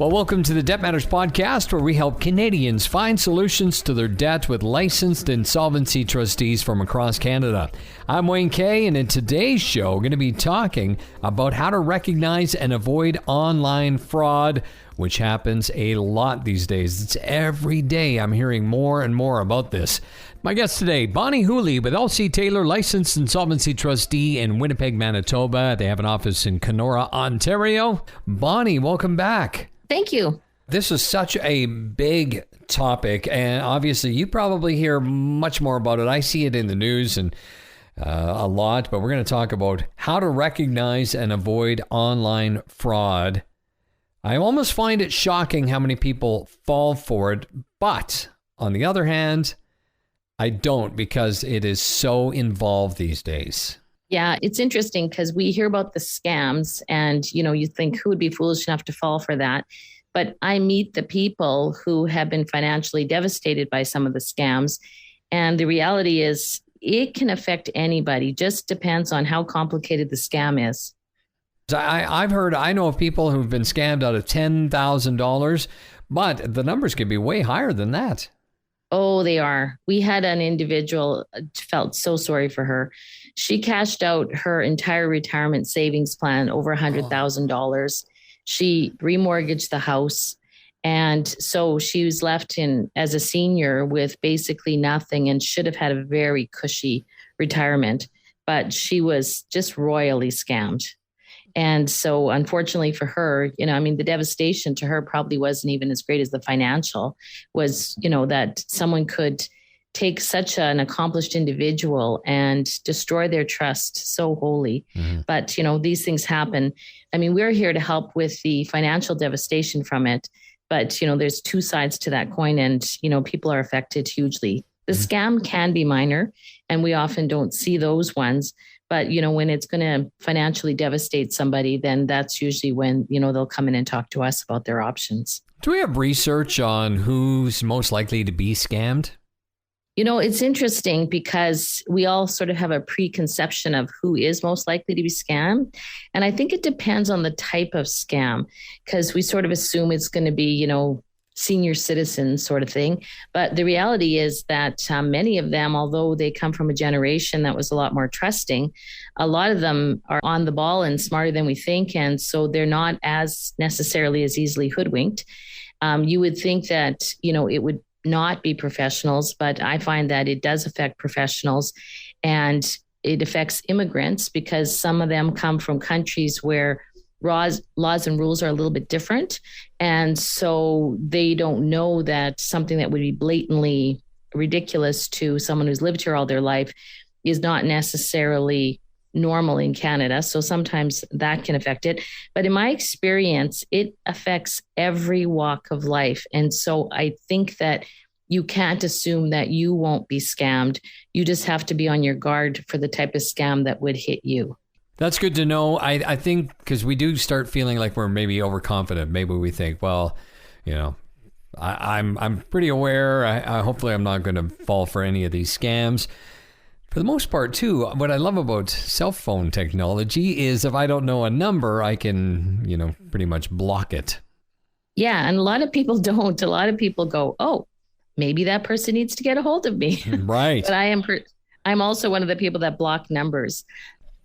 Well, welcome to the Debt Matters podcast, where we help Canadians find solutions to their debt with licensed insolvency trustees from across Canada. I'm Wayne Kay, and in today's show, we're going to be talking about how to recognize and avoid online fraud, which happens a lot these days. It's every day I'm hearing more and more about this. My guest today, Bonnie Hooley with L.C. Taylor, licensed insolvency trustee in Winnipeg, Manitoba. They have an office in Kenora, Ontario. Bonnie, welcome back. Thank you. This is such a big topic, and obviously you probably hear much more about it. I see it in the news and a lot, but we're going to talk about how to recognize and avoid online fraud. I almost find it shocking how many people fall for it, but on the other hand, I don't, because it is so involved these days. Yeah, it's interesting because we hear about the scams and, you think who would be foolish enough to fall for that. But I meet the people who have been financially devastated by some of the scams. And the reality is it can affect anybody. Just depends on how complicated the scam is. I know of people who've been scammed out of $10,000, but the numbers could be way higher than that. Oh, they are. We had an individual, felt so sorry for her. She cashed out her entire retirement savings plan, over $100,000. She remortgaged the house. And so she was left as a senior with basically nothing and should have had a very cushy retirement. But she was just royally scammed. And so unfortunately for her, the devastation to her probably wasn't even as great as the financial was, that someone could take such an accomplished individual and destroy their trust so wholly. Mm-hmm. But, these things happen. We're here to help with the financial devastation from it. But, there's two sides to that coin and, people are affected hugely. The scam can be minor and we often don't see those ones. But, when it's going to financially devastate somebody, then that's usually when, they'll come in and talk to us about their options. Do we have research on who's most likely to be scammed? It's interesting because we all sort of have a preconception of who is most likely to be scammed. And I think it depends on the type of scam, because we sort of assume it's going to be, senior citizen sort of thing. But the reality is that many of them, although they come from a generation that was a lot more trusting, a lot of them are on the ball and smarter than we think. And so they're not as necessarily as easily hoodwinked. You would think that, it would not be professionals, but I find that it does affect professionals and it affects immigrants because some of them come from countries where laws and rules are a little bit different. And so they don't know that something that would be blatantly ridiculous to someone who's lived here all their life is not necessarily normal in Canada. So sometimes that can affect it. But in my experience, it affects every walk of life. And so I think that you can't assume that you won't be scammed. You just have to be on your guard for the type of scam that would hit you. That's good to know. I think because we do start feeling like we're maybe overconfident. Maybe we think, well, I'm pretty aware. Hopefully I'm not going to fall for any of these scams. For the most part, too, what I love about cell phone technology is if I don't know a number, I can, pretty much block it. Yeah, and a lot of people don't. A lot of people go, oh, maybe that person needs to get a hold of me. Right. But I'm also one of the people that block numbers.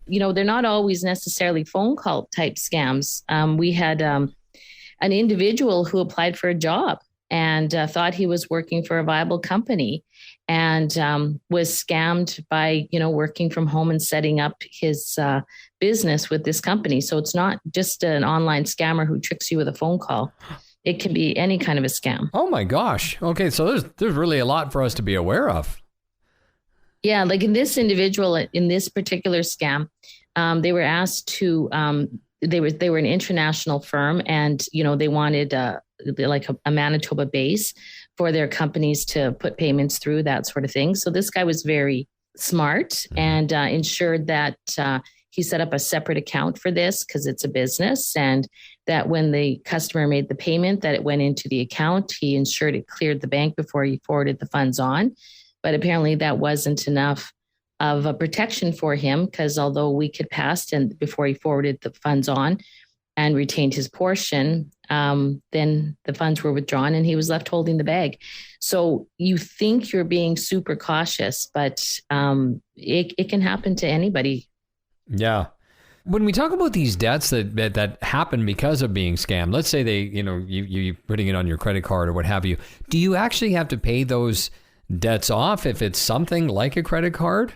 They're not always necessarily phone call type scams. We had an individual who applied for a job and thought he was working for a viable company and was scammed by, working from home and setting up his business with this company. So it's not just an online scammer who tricks you with a phone call. It can be any kind of a scam. Oh, my gosh. Okay, so there's really a lot for us to be aware of. Yeah, like in this individual, in this particular scam, they were asked to, they were an international firm and, they wanted a Manitoba base for their companies to put payments through, that sort of thing. So this guy was very smart and ensured that he set up a separate account for this because it's a business, and that when the customer made the payment, that it went into the account. He ensured it cleared the bank before he forwarded the funds on. But apparently that wasn't enough of a protection for him, because although a week had passed and before he forwarded the funds on, and retained his portion, then the funds were withdrawn and he was left holding the bag. So you think you're being super cautious, but it can happen to anybody. Yeah. When we talk about these debts that happen because of being scammed, let's say you putting it on your credit card or what have you, do you actually have to pay those debts off if it's something like a credit card?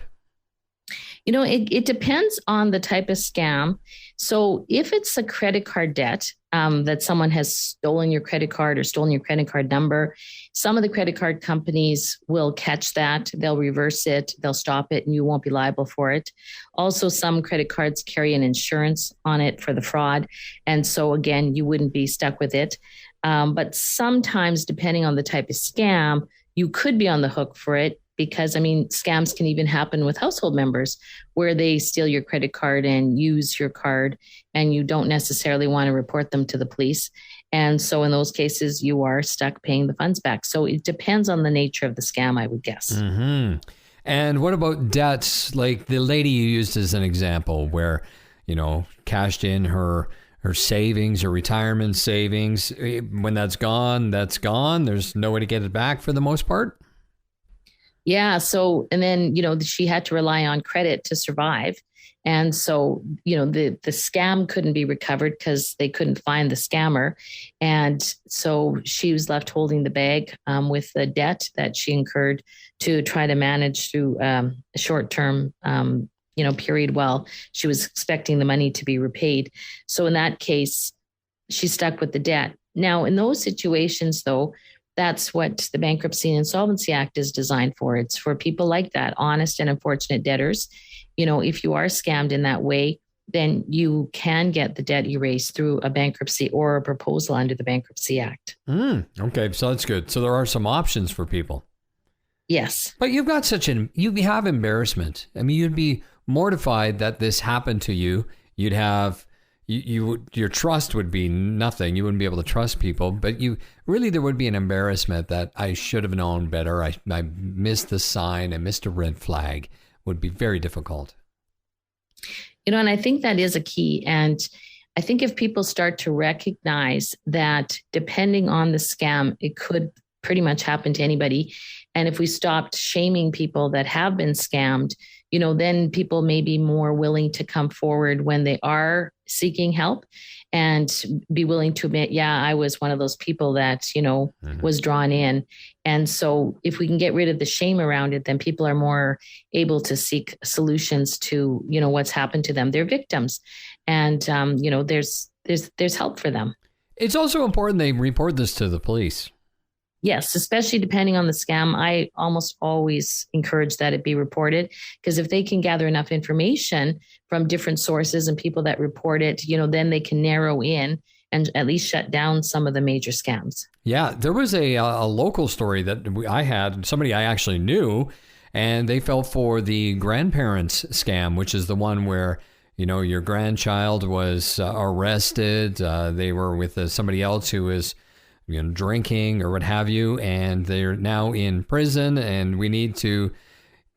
It depends on the type of scam. So if it's a credit card debt that someone has stolen your credit card or stolen your credit card number, some of the credit card companies will catch that. They'll reverse it. They'll stop it and you won't be liable for it. Also, some credit cards carry an insurance on it for the fraud. And so again, you wouldn't be stuck with it. But sometimes, depending on the type of scam, you could be on the hook for it. Because, scams can even happen with household members where they steal your credit card and use your card and you don't necessarily want to report them to the police. And so in those cases, you are stuck paying the funds back. So it depends on the nature of the scam, I would guess. Mm-hmm. And what about debts like the lady you used as an example where, cashed in her savings or retirement savings? When that's gone, that's gone. There's no way to get it back for the most part. Yeah. So, and then, she had to rely on credit to survive. And so, the scam couldn't be recovered because they couldn't find the scammer. And so she was left holding the bag with the debt that she incurred to try to manage through a short-term, period while she was expecting the money to be repaid. So in that case, she stuck with the debt. Now, in those situations, though, that's what the Bankruptcy and Insolvency Act is designed for. It's for people like that, honest and unfortunate debtors. If you are scammed in that way, then you can get the debt erased through a bankruptcy or a proposal under the Bankruptcy Act. Okay, so that's good. So there are some options for people. Yes. But you've got you have embarrassment. You'd be mortified that this happened to you. You'd have... your trust would be nothing. You wouldn't be able to trust people, but there would be an embarrassment that I should have known better. I missed the sign. I missed a red flag. Would be very difficult. And I think that is a key. And I think if people start to recognize that depending on the scam, it could pretty much happen to anybody. And if we stopped shaming people that have been scammed, then people may be more willing to come forward when they are seeking help and be willing to admit, yeah, I was one of those people that, was drawn in. And so if we can get rid of the shame around it, then people are more able to seek solutions to, what's happened to them. They're victims. And, there's help for them. It's also important they report this to the police. Yes, especially depending on the scam. I almost always encourage that it be reported because if they can gather enough information from different sources and people that report it, then they can narrow in and at least shut down some of the major scams. Yeah, there was a local story that I had, somebody I actually knew, and they fell for the grandparents scam, which is the one where your grandchild was arrested. They were with somebody else who was drinking or what have you, and they're now in prison and we need to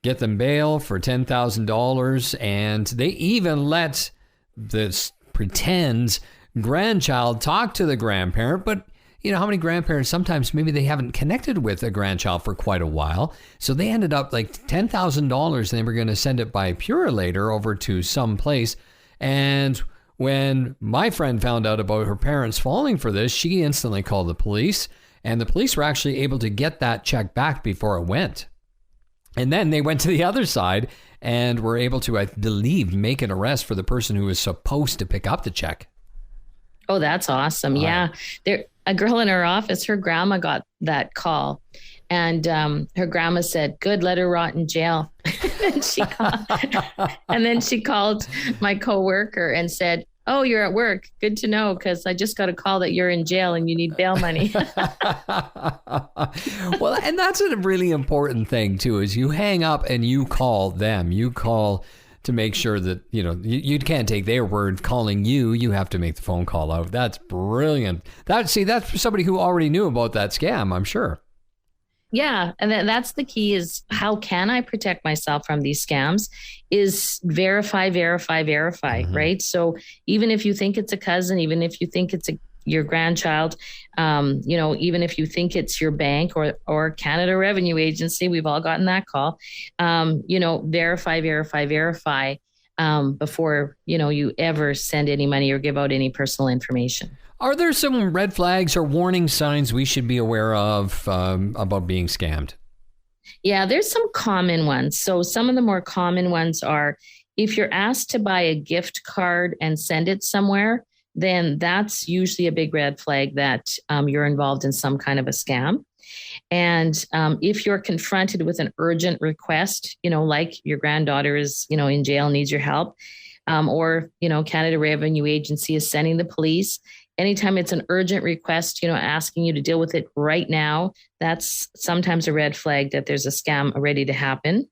get them bail for $10,000. And they even let this pretend grandchild talk to the grandparent. But how many grandparents, sometimes maybe they haven't connected with a grandchild for quite a while. So they ended up like $10,000 and they were going to send it by Purolator over to some place. And when my friend found out about her parents falling for this, she instantly called the police, and the police were actually able to get that check back before it went. And then they went to the other side and were able to, I believe, make an arrest for the person who was supposed to pick up the check. Oh, that's awesome. Yeah. A girl in her office, her grandma got that call. And her grandma said, good, let her rot in jail. And then she called my coworker and said, oh, you're at work. Good to know, because I just got a call that you're in jail and you need bail money. Well, and that's a really important thing, too, is you hang up and you call them. You call to make sure that, you can't take their word calling you. You have to make the phone call out. That's brilliant. That's somebody who already knew about that scam, I'm sure. Yeah. And that's the key is how can I protect myself from these scams is verify, right? So even if you think it's a cousin, even if you think it's your grandchild, even if you think it's your bank or Canada Revenue Agency, we've all gotten that call, verify before, you ever send any money or give out any personal information. Are there some red flags or warning signs we should be aware of about being scammed? Yeah, there's some common ones. So some of the more common ones are if you're asked to buy a gift card and send it somewhere, then that's usually a big red flag that you're involved in some kind of a scam. And if you're confronted with an urgent request, like your granddaughter is, in jail, needs your help, or, Canada Revenue Agency is sending the police, anytime it's an urgent request, asking you to deal with it right now, that's sometimes a red flag that there's a scam ready to happen.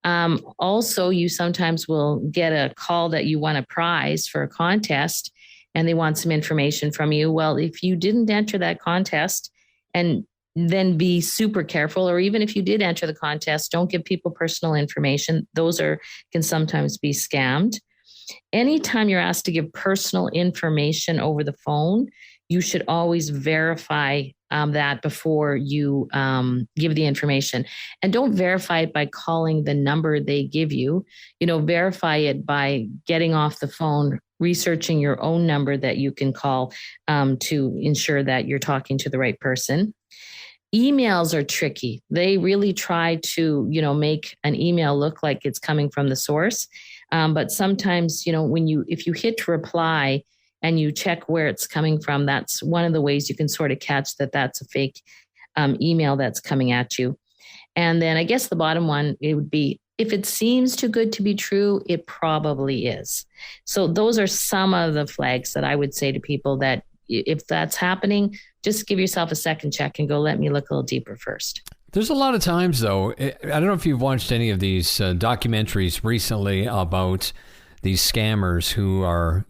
Also, you sometimes will get a call that you won a prize for a contest and they want some information from you. Well, if you didn't enter that contest, and then be super careful, or even if you did enter the contest, don't give people personal information. Those can sometimes be scammed. Anytime you're asked to give personal information over the phone, you should always verify that before you give the information. And don't verify it by calling the number they give you. Verify it by getting off the phone, researching your own number that you can call to ensure that you're talking to the right person. Emails are tricky. They really try to, make an email look like it's coming from the source. But sometimes, if you hit reply and you check where it's coming from, that's one of the ways you can sort of catch that that's a fake email that's coming at you. And then I guess the bottom one, it would be, if it seems too good to be true, it probably is. So those are some of the flags that I would say to people that if that's happening, just give yourself a second check and go, let me look a little deeper first. There's a lot of times, though, I don't know if you've watched any of these documentaries recently about these scammers who are,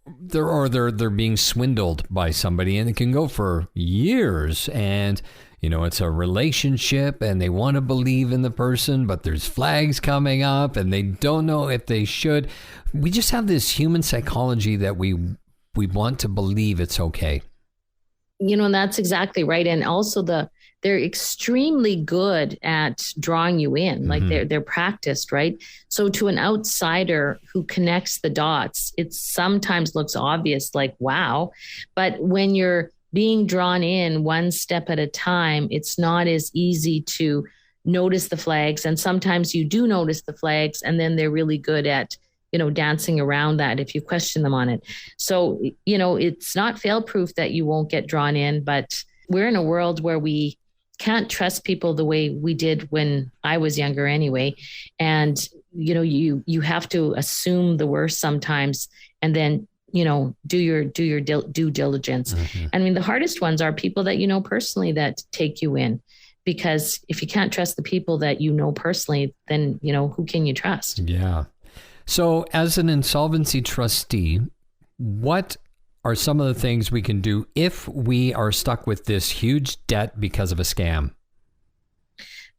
they're being swindled by somebody, and it can go for years. And, it's a relationship and they want to believe in the person, but there's flags coming up and they don't know if they should. We just have this human psychology that we want to believe it's okay. And that's exactly right. And also they're extremely good at drawing you in, like they're practiced, right? So to an outsider who connects the dots, it sometimes looks obvious, like, wow. But when you're being drawn in one step at a time, it's not as easy to notice the flags. And sometimes you do notice the flags, and then they're really good at dancing around that if you question them on it. So, it's not fail-proof that you won't get drawn in, but we're in a world where we can't trust people the way we did when I was younger anyway. And, you have to assume the worst sometimes and then, do your due diligence. Mm-hmm. I mean, the hardest ones are people that you know personally that take you in. Because if you can't trust the people that you know personally, then, who can you trust? Yeah. So as an insolvency trustee, what are some of the things we can do if we are stuck with this huge debt because of a scam?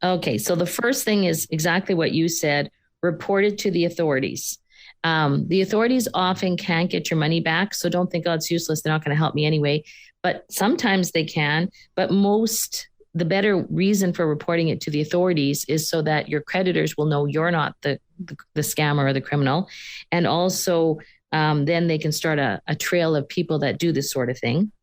Okay, so the first thing is exactly what you said, report it to the authorities. The authorities often can't get your money back, so don't think, it's useless, they're not going to help me anyway. But sometimes they can, but the better reason for reporting it to the authorities is so that your creditors will know you're not the scammer or the criminal. And also then they can start a trail of people that do this sort of thing.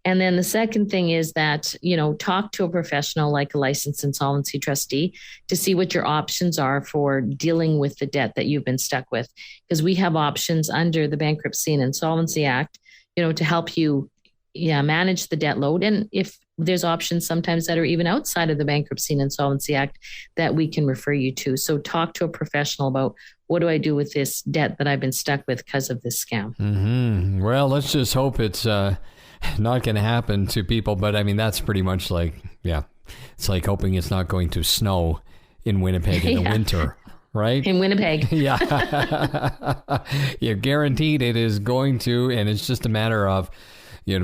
And then the second thing is that, talk to a professional like a licensed insolvency trustee to see what your options are for dealing with the debt that you've been stuck with. Because we have options under the Bankruptcy and Insolvency Act, to help you manage the debt load. And if there's options sometimes that are even outside of the Bankruptcy and Insolvency Act that we can refer you to. So talk to a professional about, what do I do with this debt that I've been stuck with because of this scam? Mm-hmm. Well, let's just hope it's not going to happen to people. But I mean, that's pretty much like, it's like hoping it's not going to snow in Winnipeg in the winter. Right? In Winnipeg. Yeah. You're guaranteed it is going to, and it's just a matter of,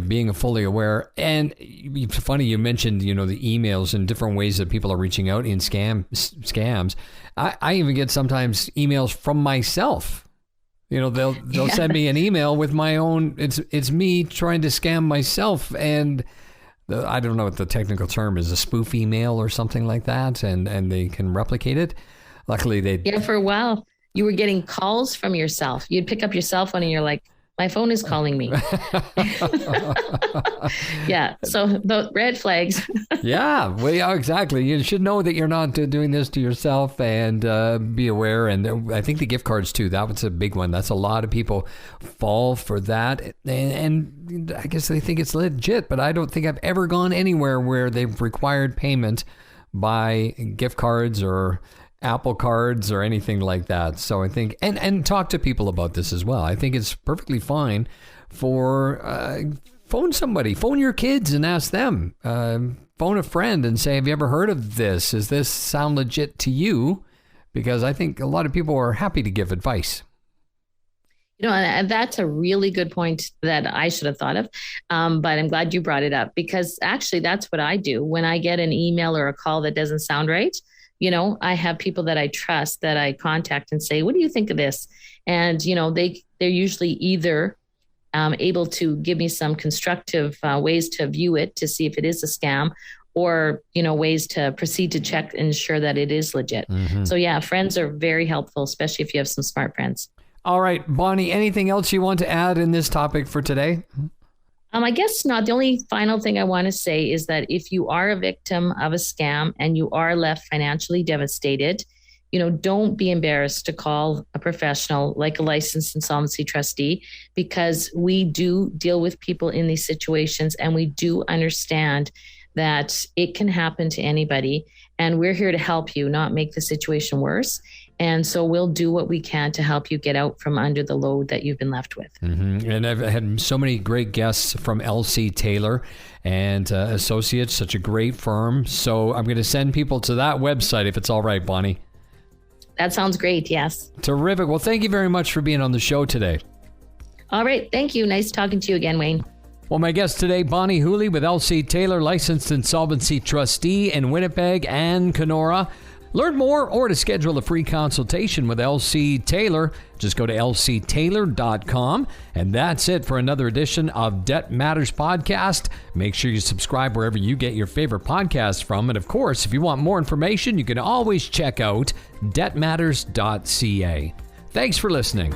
being fully aware. And it's funny you mentioned, the emails and different ways that people are reaching out in scams. I even get sometimes emails from myself. They'll send me an email with my own. It's me trying to scam myself, and I don't know what the technical term is, a spoof email or something like that, and they can replicate it. Luckily, for a while you were getting calls from yourself. You'd pick up your cell phone and you're like, my phone is calling me. Yeah. So the red flags. Yeah, exactly. You should know that you're not doing this to yourself, and be aware. And I think the gift cards too, that was a big one. That's a lot of people fall for that. And I guess they think it's legit, but I don't think I've ever gone anywhere where they've required payment by gift cards or Apple cards or anything like that. So I think, and talk to people about this as well. I think it's perfectly fine for phone your kids and ask them. Phone a friend and say, have you ever heard of this? Does this sound legit to you? Because I think a lot of people are happy to give advice. And that's a really good point that I should have thought of. But I'm glad you brought it up, because actually that's what I do. When I get an email or a call that doesn't sound right, I have people that I trust that I contact and say, what do you think of this? And, they're usually either able to give me some constructive ways to view it to see if it is a scam, or, ways to proceed to check and ensure that it is legit. Mm-hmm. So yeah, friends are very helpful, especially if you have some smart friends. All right, Bonnie, anything else you want to add in this topic for today? I guess not. The only final thing I want to say is that if you are a victim of a scam and you are left financially devastated, don't be embarrassed to call a professional like a licensed insolvency trustee, because we do deal with people in these situations and we do understand that it can happen to anybody. And we're here to help you, not make the situation worse. And so we'll do what we can to help you get out from under the load that you've been left with. Mm-hmm. And I've had so many great guests from LC Taylor and Associates, such a great firm. So I'm going to send people to that website if it's all right, Bonnie. That sounds great. Yes. Terrific. Well, thank you very much for being on the show today. All right. Thank you. Nice talking to you again, Wayne. Well, my guest today, Bonnie Hooley with LC Taylor, licensed insolvency trustee in Winnipeg and Kenora. Learn more or to schedule a free consultation with LC Taylor, just go to lctaylor.com. And that's it for another edition of Debt Matters Podcast. Make sure you subscribe wherever you get your favorite podcasts from. And of course, if you want more information, you can always check out debtmatters.ca. Thanks for listening.